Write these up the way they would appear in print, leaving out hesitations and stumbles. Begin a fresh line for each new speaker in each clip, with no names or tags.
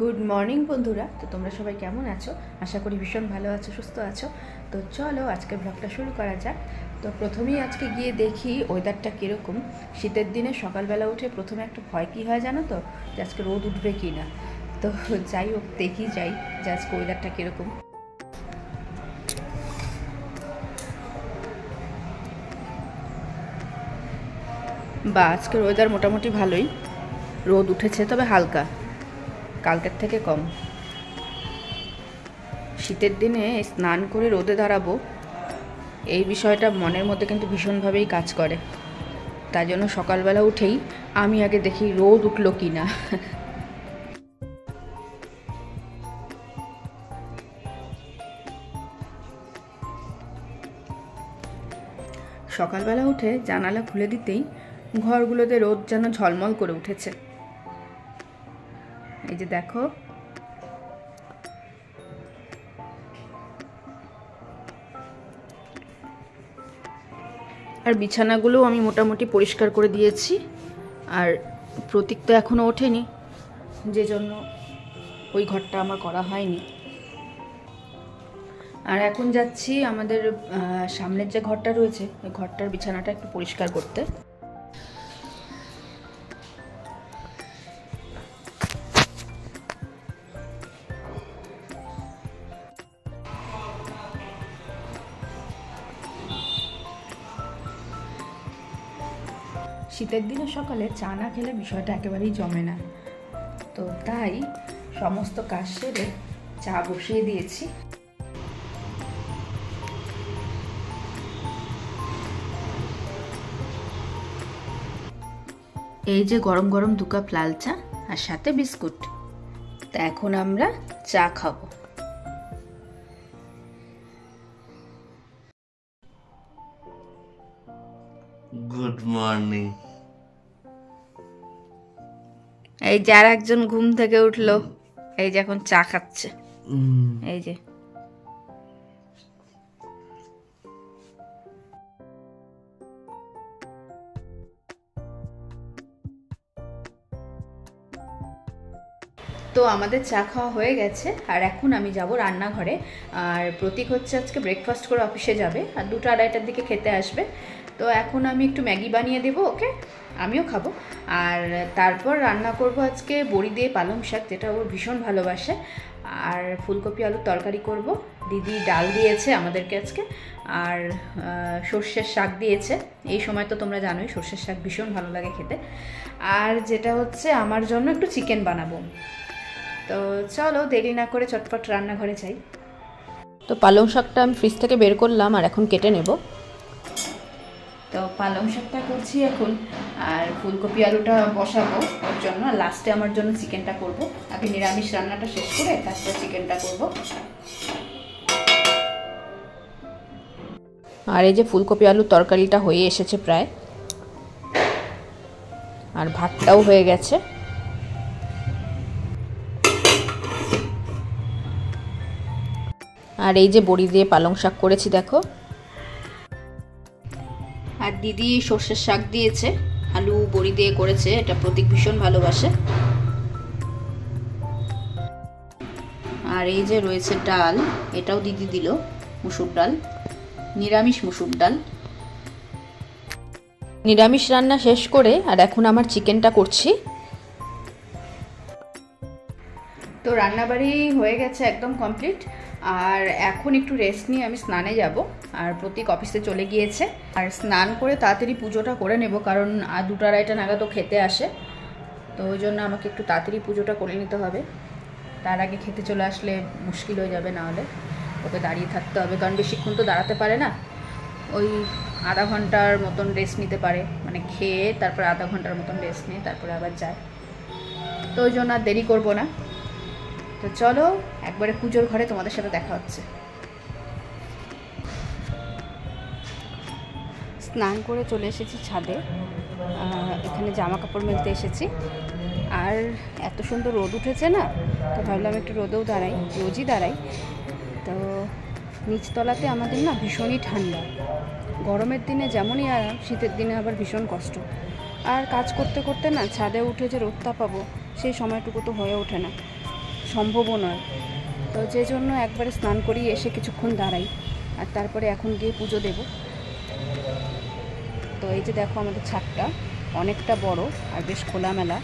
Good morning বন্ধুরা। তো তোমরা সবাই কেমন আছো? আশা করি ভীষণ ভালো আছো, সুস্থ আছো। তো চলো আজকে ব্লগটা শুরু করা যাক। তো প্রথমেই আজকে গিয়ে দেখি ওয়েদারটা কীরকম। শীতের দিনে সকালবেলা উঠে প্রথমে একটা ভয় কী হয় জানো তো, যে আজকে রোদ উঠবে কি না। তো যাই হোক, দেখি যাই যে আজকে ওয়েদারটা কীরকম। বা আজকের ওয়েদার মোটামুটি ভালোই, রোদ উঠেছে তবে হালকা, কালকের থেকে কম। শীতের দিনে স্নান করে রোদে দাঁড়াবো, এই বিষয়টা মনের মধ্যে কিন্তু ভীষণভাবেই কাজ করে। তাই জন্য সকালবেলা উঠেই আমি আগে দেখি রোদ উঠলো কি না। সকালবেলা উঠে জানালা খুলে দিতেই ঘরগুলোতে রোদ যেন ঝলমল করে উঠেছে। এই যে দেখো, আর বিছানাগুলো আমি মোটামুটি পরিষ্কার করে দিয়েছি। আর প্রতীক তো এখনও ওঠেনি, যে জন্য ওই ঘরটা আমার করা হয়নি। আর এখন যাচ্ছি আমাদের সামনের যে ঘরটা রয়েছে, ওই ঘরটার বিছানাটা একটু পরিষ্কার করতে। শীতের দিনে সকালে চা না খেলে বিষয়টা একেবারেই জমে না। তো তাই সমস্ত কাজ সেরে চা বসিয়ে দিয়েছি। এই যে গরম গরম 2 কাপ লাল চা আর সাথে বিস্কুট। তা এখন আমরা চা খাবো।
Good morning.
এই যার একজন ঘুম থেকে উঠলো, এই যে এখন চা খাচ্ছে। এই যে তো আমাদের চা খাওয়া হয়ে গেছে, আর এখন আমি যাব রান্নাঘরে। আর প্রতীক হচ্ছে আজকে ব্রেকফাস্ট করে অফিসে যাবে, আর 2টা 2:30টার দিকে খেতে আসবে। তো এখন আমি একটু ম্যাগি বানিয়ে দেবো ওকে, আমিও খাবো। আর তারপর রান্না করব আজকে বড়ি দিয়ে পালং শাক, যেটা ও ভীষণ ভালোবাসে। আর ফুলকপি আলুর তরকারি করব। দিদি ডাল দিয়েছে আমাদেরকে আজকে, আর সর্ষের শাক দিয়েছে। এই সময় তো তোমরা জানোই সর্ষের শাক ভীষণ ভালো লাগে খেতে। আর যেটা হচ্ছে আমার জন্য একটু চিকেন বানাবো। তো চলো দেরি না করে চটপট রান্নাঘরে যাই। তো পালং শাকটা আমি ফ্রিজ থেকে বের করলাম, আর এখন কেটে নেব। তো পালং শাকটা করছি এখন, আর ফুলকপি আলুটা বসাবো ওর জন্য। আর লাস্টে আমার জন্য চিকেনটা করব। আগে নিরামিষ রান্নাটা শেষ করে তারপরে চিকেনটা করব। আর এই যে ফুলকপি আলুর তরকারিটা হয়ে এসেছে প্রায়, আর ভাতটাও হয়ে গেছে। আর এই যে বড়ি দিয়ে পালং শাক করেছি দেখো। আর দিদি সর্ষের শাক দিয়েছে, আলু বড়ি দিয়ে করেছে, এটা প্রতীক ভীষণ ভালোবাসে। আর এই যে রয়েছে ডাল, এটাও দিদি দিল, মুসুর ডাল, নিরামিষ মুসুর ডাল। নিরামিষ রান্না শেষ করে আর এখন আমার চিকেনটা করছি। তো রান্নাবাড়ি হয়ে গেছে একদম কমপ্লিট। আর এখন একটু রেস্ট নিয়ে আমি স্নানে যাব। আর প্রতীক অফিসে চলে গিয়েছে। আর স্নান করে তাড়াতাড়ি পুজোটা করে নেব, কারণ 2টা 2:30 নাগাদ ও খেতে আসে। তো ওই জন্য আমাকে একটু তাড়াতাড়ি পুজোটা করে নিতে হবে। তার আগে খেতে চলে আসলে মুশকিল হয়ে যাবে, নাহলে ওকে দাঁড়িয়ে থাকতে হবে, কারণ বেশিক্ষণ তো দাঁড়াতে পারে না। ওই আধা ঘন্টার মতন রেস্ট নিতে পারে, মানে খেয়ে তারপর আধা ঘন্টার মতন রেস্ট নিয়ে তারপরে আবার যায়। তো ওই জন্য আর দেরি করবো না। তো চলো একবারে পুজোর ঘরে তোমাদের সাথে দেখা হচ্ছে। স্নান করে চলে এসেছি ছাদে, এখানে জামা কাপড় মেলতে এসেছি। আর এত সুন্দর রোদ উঠেছে না, তো ভাবলাম একটু রোদেও দাঁড়াই, রোজই দাঁড়াই। তো নিচতলাতে আমাদের না ভীষণই ঠান্ডা। গরমের দিনে যেমনই আরাম, শীতের দিনে আবার ভীষণ কষ্ট। আর কাজ করতে করতে না ছাদে উঠে যে রোদটা পাবো, সেই সময়টুকু তো হয়ে ওঠে না। সম্ভবও নয়। তো যে জন্য একবারে স্নান করেই এসে কিছুক্ষণ দাঁড়াই, আর তারপরে এখন গিয়ে পুজো দেব। তো এই যে দেখো আমাদের ছাদটা অনেকটা বড় আর বেশ খোলামেলা।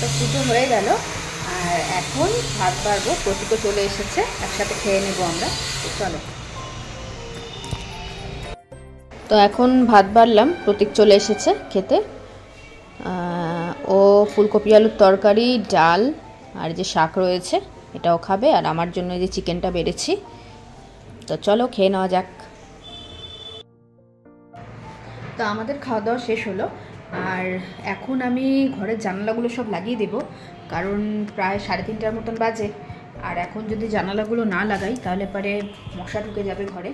তো পুজো হয়ে গেল, আর এখন ভাত বাড়বো। প্রতীকও চলে এসেছে, একসাথে খেয়ে নেব আমরা। চলো। তো এখন ভাত বাড়লাম, প্রতীক চলে এসেছে খেতে। ও ফুলকপি আলুর তরকারি, ডাল আর যে শাক রয়েছে এটাও খাবে, আর আমার জন্য যে চিকেনটা বেড়েছি। তো চলো খেয়ে নেওয়া যাক। তো আমাদের খাওয়া দাওয়া শেষ হলো, আর এখন আমি ঘরের জানালাগুলো সব লাগিয়ে দেব, কারণ প্রায় 3:30টার মতন বাজে। আর এখন যদি জানালাগুলো না লাগাই তাহলে পরে মশা ঢুকে যাবে ঘরে।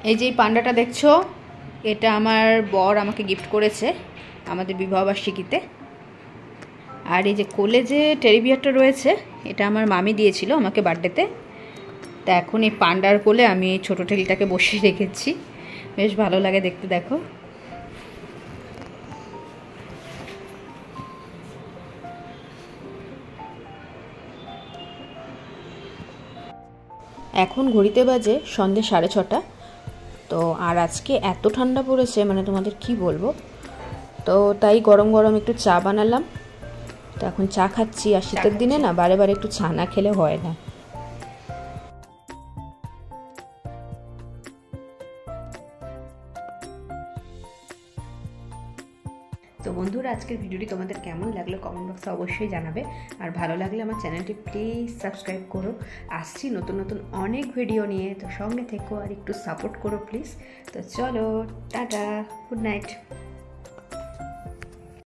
এই যে পান্ডাটা দেখছো, এটা আমার বর আমাকে গিফট করেছে আমাদের বিবাহবার্ষিকীতে। আর এই যে কোলে যে টেডি বিয়ারটা রয়েছে, এটা আমার মামি দিয়েছিল আমাকে বার্থডেতে। তা এখন এই পান্ডার কোলে আমি ছোটো টেডিটাকে বসিয়ে রেখেছি, বেশ ভালো লাগে দেখতে। দেখো, এখন ঘড়িতে বাজে সন্ধ্যে 6:30। তো আর আজকে এত ঠান্ডা পড়েছে, মানে তোমাদের কি বলবো। তো তাই গরম গরম একটু চা বানালাম। তো এখন চা খাচ্ছি, আর শীতের দিনে না বারে বারে একটু চা না খেলে হয় না। তো বন্ধুরা, আজকের ভিডিওটি তোমাদের কেমন লাগলো কমেন্ট বক্সে অবশ্যই জানাবে। আর ভালো লাগলে আমার চ্যানেলটি প্লিজ সাবস্ক্রাইব করো। আসছি নতুন নতুন অনেক ভিডিও নিয়ে, তো সঙ্গে থেকো আর একটু সাপোর্ট করো প্লিজ। তো চলো, টাটা, গুড নাইট।